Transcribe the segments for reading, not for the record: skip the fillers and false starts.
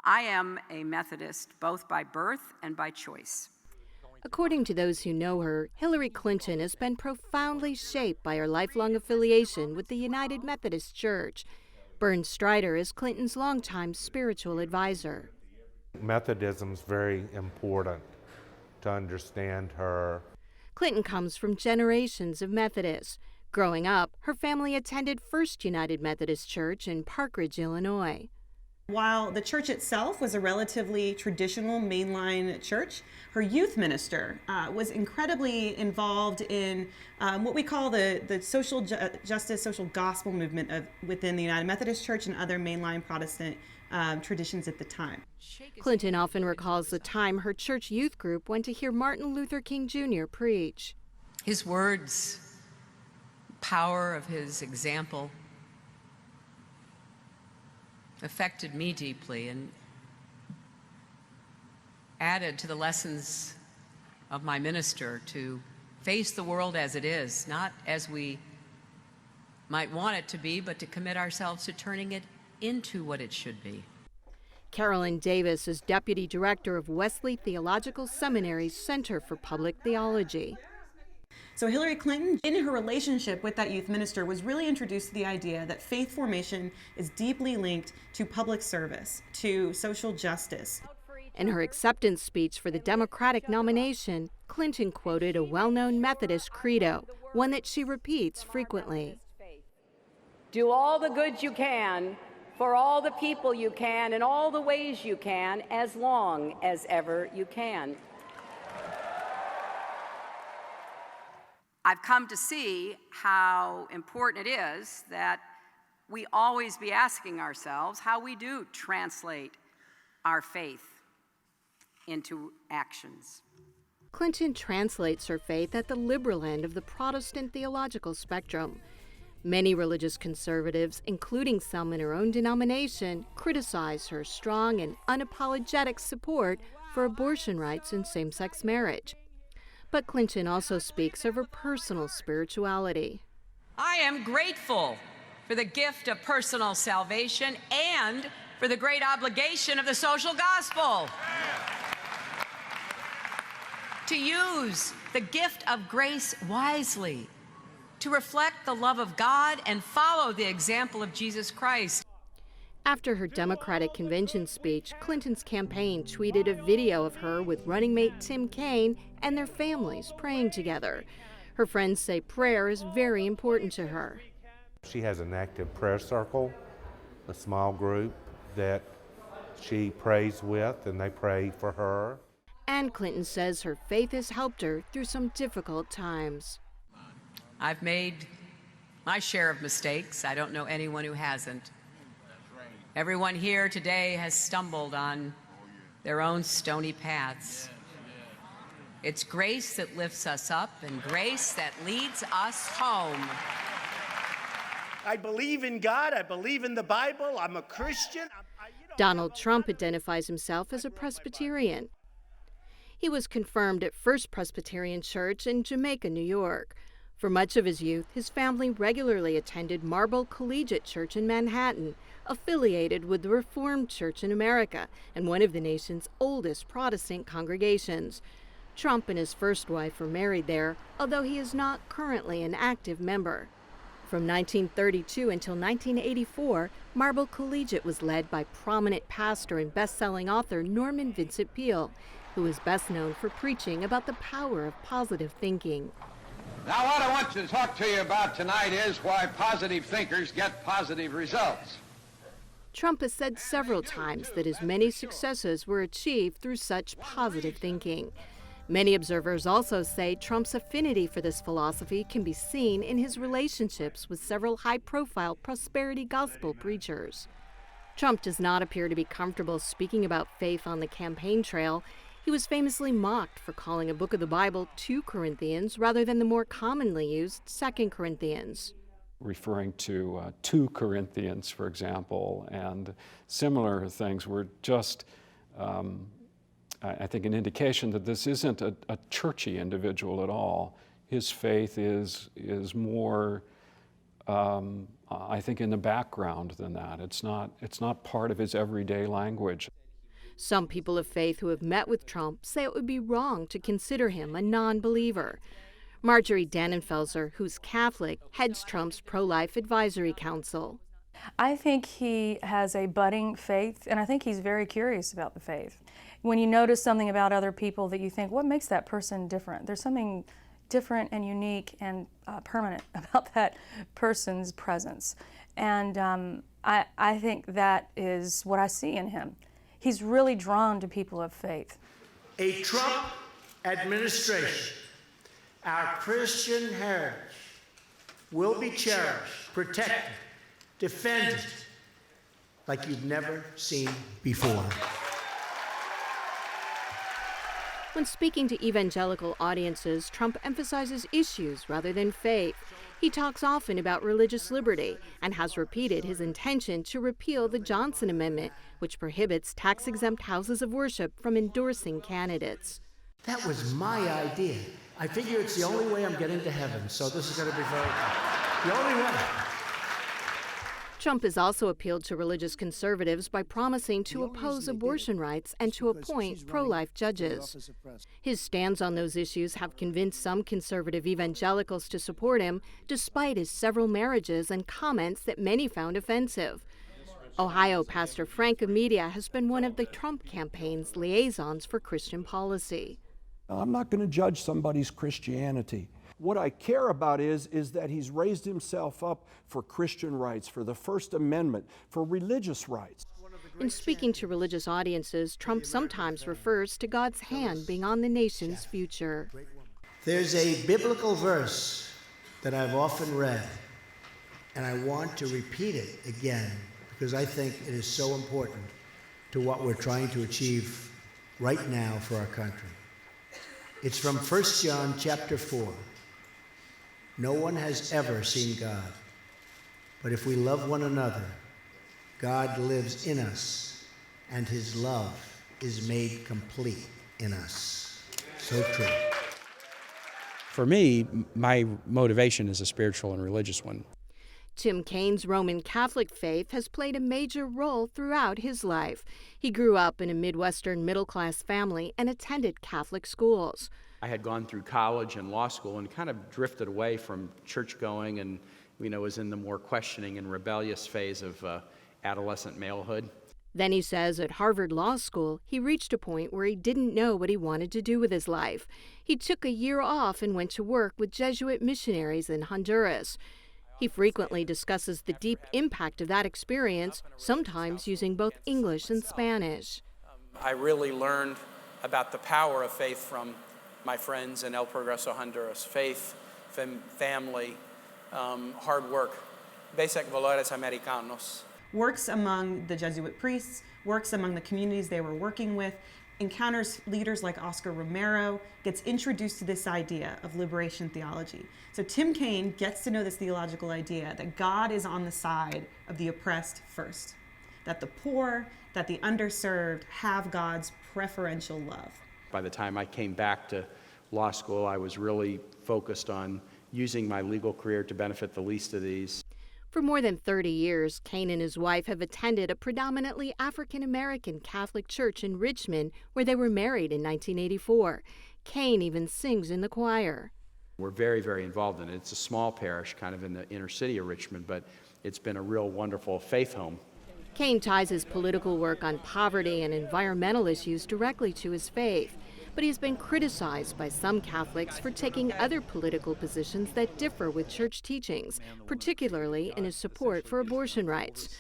I am a Methodist both by birth and by choice. According to those who know her, Hillary Clinton has been profoundly shaped by her lifelong affiliation with the United Methodist Church. Bern Strider is Clinton's longtime spiritual advisor. Methodism's very important to understand her. Clinton comes from generations of Methodists. Growing up, her family attended First United Methodist Church in Park Ridge, Illinois. While the church itself was a relatively traditional mainline church, her youth minister was incredibly involved in what we call the social justice, social gospel movement within the United Methodist Church and other mainline Protestant traditions at the time. Clinton often recalls the time her church youth group went to hear Martin Luther King Jr. preach. His words, power of his example, affected me deeply and added to the lessons of my minister to face the world as it is, not as we might want it to be, but to commit ourselves to turning it into what it should be. Carolyn Davis is deputy director of Wesley Theological Seminary's Center for Public Theology. So Hillary Clinton, in her relationship with that youth minister, was really introduced to the idea that faith formation is deeply linked to public service, to social justice. In her acceptance speech for the Democratic nomination, Clinton quoted a well-known Methodist credo, one that she repeats frequently. Do all the good you can for all the people you can in all the ways you can, as long as ever you can. I've come to see how important it is that we always be asking ourselves how we do translate our faith into actions. Clinton translates her faith at the liberal end of the Protestant theological spectrum. Many religious conservatives, including some in her own denomination, criticize her strong and unapologetic support for abortion rights and same-sex marriage. But Clinton also speaks of her personal spirituality. I am grateful for the gift of personal salvation and for the great obligation of the social gospel. To use the gift of grace wisely, to reflect the love of God and follow the example of Jesus Christ. After her Democratic convention speech, Clinton's campaign tweeted a video of her with running mate Tim Kaine and their families praying together. Her friends say prayer is very important to her. She has an active prayer circle, a small group that she prays with, and they pray for her. And Clinton says her faith has helped her through some difficult times. I've made my share of mistakes. I don't know anyone who hasn't. Everyone here today has stumbled on their own stony paths. It's grace that lifts us up and grace that leads us home. I believe in God. I believe in the Bible. I'm a Christian. Donald Trump identifies himself as a Presbyterian. He was confirmed at First Presbyterian Church in Jamaica, New York. For much of his youth, his family regularly attended Marble Collegiate Church in Manhattan, affiliated with the Reformed Church in America and one of the nation's oldest Protestant congregations. Trump and his first wife were married there, although he is not currently an active member. From 1932 until 1984, Marble Collegiate was led by prominent pastor and best-selling author Norman Vincent Peale, who is best known for preaching about the power of positive thinking. Now, what I want to talk to you about tonight is why positive thinkers get positive results. Trump has said several times that his many successes were achieved through such positive thinking. Many observers also say Trump's affinity for this philosophy can be seen in his relationships with several high-profile prosperity gospel preachers. Trump does not appear to be comfortable speaking about faith on the campaign trail. He was famously mocked for calling a book of the Bible 2 Corinthians rather than the more commonly used 2 Corinthians. Referring to 2 Corinthians, for example, and similar things were just, I think, an indication that this isn't a churchy individual at all. His faith is more, I think, in the background than that. It's not part of his everyday language. Some people of faith who have met with Trump say it would be wrong to consider him a non-believer. Marjorie Dannenfelser, who's Catholic, heads Trump's pro-life advisory council. I think he has a budding faith, and I think he's very curious about the faith. When you notice something about other people that you think, what makes that person different? There's something different and unique and permanent about that person's presence. And I think that is what I see in him. He's really drawn to people of faith. A Trump administration, our Christian heritage will be cherished, protected, defended like you've never seen before. When speaking to evangelical audiences, Trump emphasizes issues rather than faith. He talks often about religious liberty and has repeated his intention to repeal the Johnson Amendment, which prohibits tax-exempt houses of worship from endorsing candidates. That was my idea. I figure it's the only way I'm getting to heaven, so this is going to be the only way. Trump has also appealed to religious conservatives by promising to oppose abortion rights and to appoint pro-life judges. His stands on those issues have convinced some conservative evangelicals to support him, despite his several marriages and comments that many found offensive. Ohio pastor Frank Amedia has been one of the Trump campaign's liaisons for Christian policy. I'm not going to judge somebody's Christianity. What I care about is that he's raised himself up for Christian rights, for the First Amendment, for religious rights. In speaking to religious audiences, Trump sometimes refers to God's hand being on the nation's future. There's a biblical verse that I've often read, and I want to repeat it again because I think it is so important to what we're trying to achieve right now for our country. It's from 1 John chapter 4. No one has ever seen God, but if we love one another, God lives in us, and his love is made complete in us. So true. For me, my motivation is a spiritual and religious one. Tim Kaine's Roman Catholic faith has played a major role throughout his life. He grew up in a Midwestern middle-class family and attended Catholic schools. I had gone through college and law school and kind of drifted away from church going and, was in the more questioning and rebellious phase of adolescent malehood. Then he says at Harvard Law School, he reached a point where he didn't know what he wanted to do with his life. He took a year off and went to work with Jesuit missionaries in Honduras. He frequently discusses the deep impact of that experience, sometimes using both English and Spanish. I really learned about the power of faith from my friends in El Progreso, Honduras. Faith, family, hard work, basic valores americanos. Works among the Jesuit priests, works among the communities they were working with, encounters leaders like Oscar Romero, gets introduced to this idea of liberation theology. So Tim Kaine gets to know this theological idea that God is on the side of the oppressed first, that the poor, that the underserved have God's preferential love. By the time I came back to law school, I was really focused on using my legal career to benefit the least of these. For more than 30 years, Kaine and his wife have attended a predominantly African-American Catholic church in Richmond, where they were married in 1984. Kaine even sings in the choir. We're very, very involved in it. It's a small parish, kind of in the inner city of Richmond, but it's been a real wonderful faith home. Kaine ties his political work on poverty and environmental issues directly to his faith, but he's been criticized by some Catholics for taking other political positions that differ with church teachings, particularly in his support for abortion rights.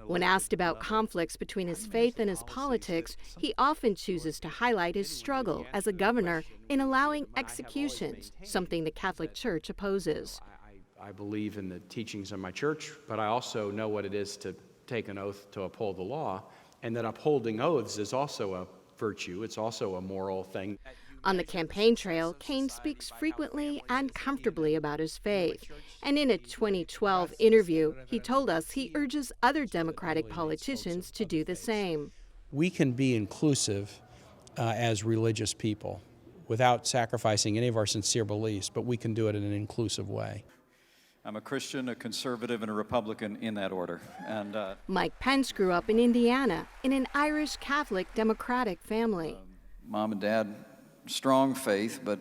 When asked about conflicts between his faith and his politics, he often chooses to highlight his struggle as a governor in allowing executions, something the Catholic Church opposes. I believe in the teachings of my church, but I also know what it is to take an oath to uphold the law, and that upholding oaths is also a virtue. It's also a moral thing. On the campaign trail, Kaine speaks frequently and comfortably about his faith. And in a 2012 interview, he told us he urges other Democratic politicians to do the same. We can be inclusive as religious people without sacrificing any of our sincere beliefs, but we can do it in an inclusive way. I'm a Christian, a conservative, and a Republican in that order. And Mike Pence grew up in Indiana in an Irish Catholic Democratic family. Mom and Dad, strong faith, but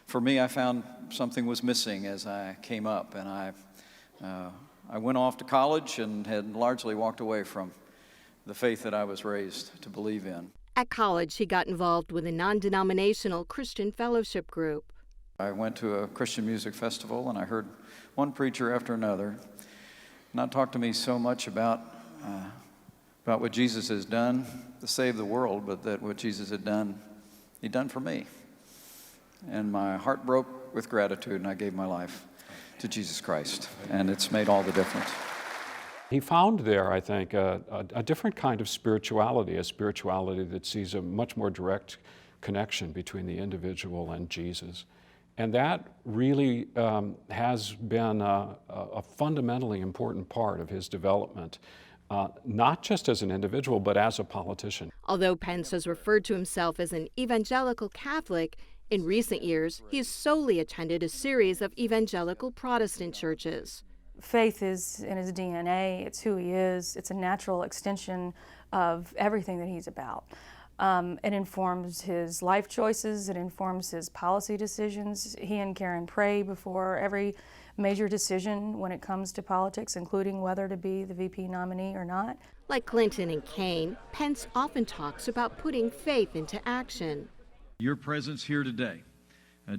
for me, I found something was missing as I came up, and I went off to college and had largely walked away from the faith that I was raised to believe in. At college, he got involved with a non-denominational Christian fellowship group. I went to a Christian music festival, and I heard one preacher after another not talk to me so much about what Jesus has done to save the world, but that what Jesus had done, he'd done for me. And my heart broke with gratitude, and I gave my life to Jesus Christ, and it's made all the difference. He found there, I think, a different kind of spirituality, a spirituality that sees a much more direct connection between the individual and Jesus. And that really has been a fundamentally important part of his development, not just as an individual, but as a politician. Although Pence has referred to himself as an evangelical Catholic, in recent years, he has solely attended a series of evangelical Protestant churches. Faith is in his DNA. It's who he is. It's a natural extension of everything that he's about. It informs his life choices. It informs his policy decisions. He and Karen pray before every major decision when it comes to politics, including whether to be the VP nominee or not. Like Clinton and Kaine, Pence often talks about putting faith into action. Your presence here today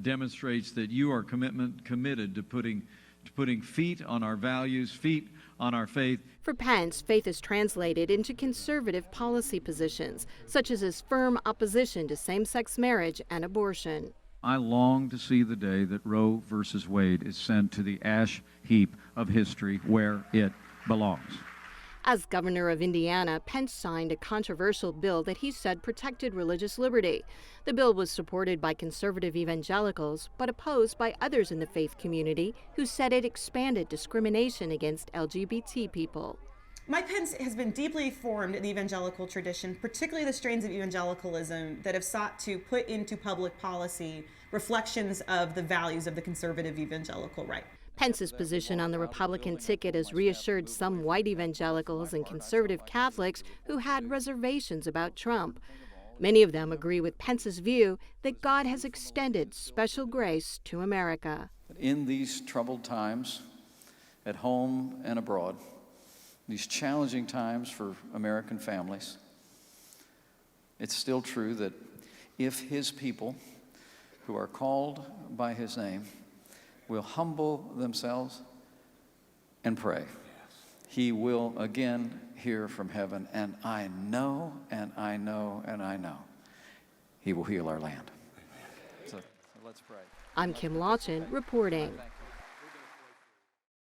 demonstrates that you are committed to putting feet on our values, feet on our faith. For Pence, faith is translated into conservative policy positions, such as his firm opposition to same-sex marriage and abortion. I long to see the day that Roe versus Wade is sent to the ash heap of history where it belongs. As governor of Indiana, Pence signed a controversial bill that he said protected religious liberty. The bill was supported by conservative evangelicals, but opposed by others in the faith community who said it expanded discrimination against LGBT people. Mike Pence has been deeply formed in the evangelical tradition, particularly the strains of evangelicalism that have sought to put into public policy reflections of the values of the conservative evangelical right. Pence's position on the Republican ticket has reassured some white evangelicals and conservative Catholics who had reservations about Trump. Many of them agree with Pence's view that God has extended special grace to America. In these troubled times, at home and abroad, these challenging times for American families, it's still true that if his people who are called by his name will humble themselves and pray, he will again hear from heaven, and I know, and I know, and I know, he will heal our land. So let's pray. I'm Kim Lawton reporting.